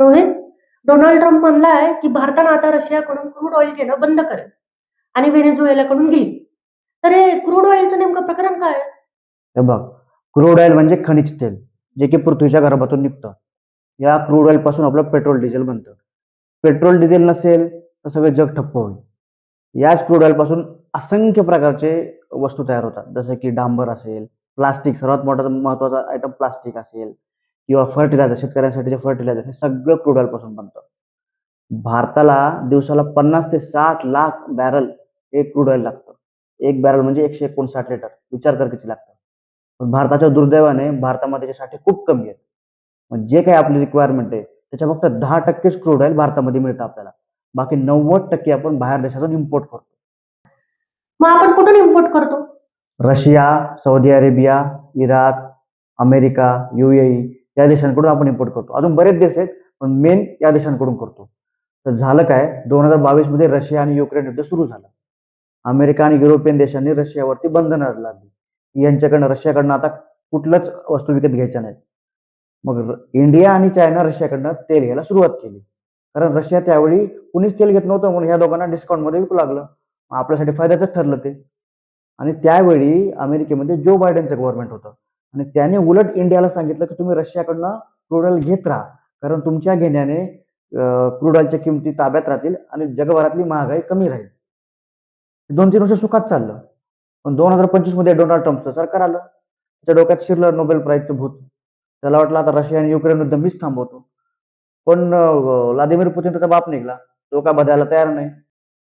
Rohit, Donald Trump म्हणलाय की भारतानं आता रशियाकडून क्रूड ऑइल घेणं बंद करेल आणि व्हेनेझुएलाकडून घेईल. तर हे क्रूड ऑइलचं नेमकं प्रकरण काय आहे? हे बघ, क्रूड ऑइल म्हणजे खनिज तेल, जे की पृथ्वीच्या गर्भातून निघतं. या क्रूड ऑइल पासून आपलं पेट्रोल डिझेल बनतं. पेट्रोल डिझेल नसेल तर सगळं जग ठप्प होईल. याच क्रूड ऑइल पासून असंख्य प्रकारचे वस्तू तयार होतात, जसं की डांबर असेल, प्लास्टिक, सर्वात मोठा महत्वाचा आयटम प्लास्टिक असेल, किंवा फर्टिलायझर, शेतकऱ्यांसाठी जे फर्टिलायझर, हे सगळं क्रूड ऑइल पासून बनतं. भारताला दिवसाला 50 ते 60 लाख बॅरल हे क्रूड ऑइल लागतं. एक बॅरल म्हणजे 159 लिटर. विचार कर किती लागतं. पण भारताच्या दुर्दैवाने भारतामध्ये त्याचे साठे खूप कमी आहेत. मग जे काही आपली रिक्वायरमेंट आहे त्याच्या फक्त 10% क्रूड ऑइल भारतामध्ये मिळतं आपल्याला. बाकी 90% आपण बाहेर देशातून इम्पोर्ट करतो. मग आपण कुठून इम्पोर्ट करतो? Russia, Saudi Arabia, Iraq, America, UAE या देशांकडून आपण इम्पोर्ट करतो. अजून बरेच देश आहेत, पण मेन या देशांकडून करतो. तर झालं काय, 2022 मध्ये रशिया आणि युक्रेन युद्ध सुरू झालं. अमेरिका आणि युरोपियन देशांनी रशियावरती बंधनं लादली. रशियाकडनं आता कुठलंच वस्तू विकत घ्यायच्या नाहीत. मग इंडिया आणि चायना रशियाकडनं तेल घ्यायला सुरुवात केली. कारण रशिया त्यावेळी कुणीच तेल घेत नव्हतं, म्हणून ह्या दोघांना डिस्काउंटमध्ये विकू लागलं. आपल्यासाठी फायद्याचंच ठरलं ते. आणि त्यावेळी अमेरिकेमध्ये जो बायडेनचं गव्हर्नमेंट होतं, आणि त्याने उलट इंडियाला सांगितलं की तुम्ही रशियाकडनं क्रूड ऑइल घेत राहा, कारण तुमच्या घेण्याने क्रूड ऑइलच्या किमती ताब्यात राहतील आणि जगभरातली महागाई कमी राहील. 2-3 वर्ष सुखात चाललं. पण 2025 मध्ये डोनाल्ड ट्रम्पचं सरकार आलं. त्याच्या डोक्यात शिरलं नोबेल प्राईजचं भूत. त्याला वाटलं आता रशिया आणि युक्रेन युद्ध मीच थांबवतो. पण व्लादिमीर पुतीन त्याचा बाप निघाला. तो काय बदलायला तयार नाही.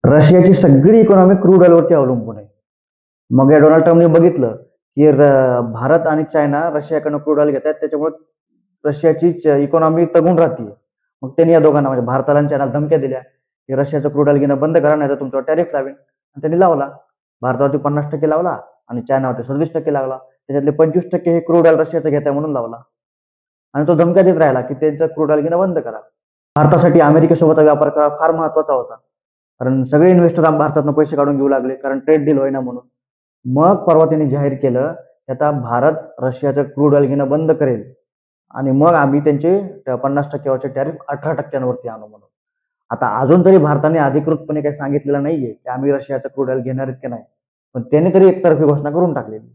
रशियाची सगळी इकॉनॉमी क्रूड ऑइलवरती अवलंबून आहे. मग या डोनाल्ड ट्रम्पने बघितलं की भारत आणि चायना रशियाकडनं क्रूड ऑइल घेतात, त्याच्यामुळे रशियाची इकॉनॉमी तगून राहते. मग त्यांनी या दोघांना, म्हणजे भारताला आणि चायनाला, धमक्या दिल्या की रशियाचं क्रूड ऑइल घेणं बंद करा, नाही तर तुमच्यावर टॅरिफ लावेन. आणि त्यांनी लावला. भारतावरती 50% लावला आणि चायनावरती 37% लागला. त्याच्यातले 25% हे क्रूड ऑइल रशियाचं घेताय म्हणून लावला. आणि तो धमक्या देत राहिला की त्यांचं क्रूड ऑइल घेणं बंद करा. भारतासाठी अमेरिकेसोबत व्यापार करा फार महत्वाचा होता, कारण सगळे इन्व्हेस्टर भारतातून पैसे काढून घेऊ लागले, कारण ट्रेड डील होईना म्हणून. मग परवा त्यांनी जाहीर केलं की आता भारत रशियाचं क्रूड ऑइल घेणं बंद करेल, आणि मग आम्ही त्यांचे 50%वरचे टॅरिफ 18%वरती आणू म्हणून. आता अजून तरी भारताने अधिकृतपणे काही सांगितलेलं नाहीये की आम्ही रशियाचं क्रूड ऑइल घेणार आहेत की नाही, पण त्याने तरी एकतर्फी घोषणा करून टाकलेली.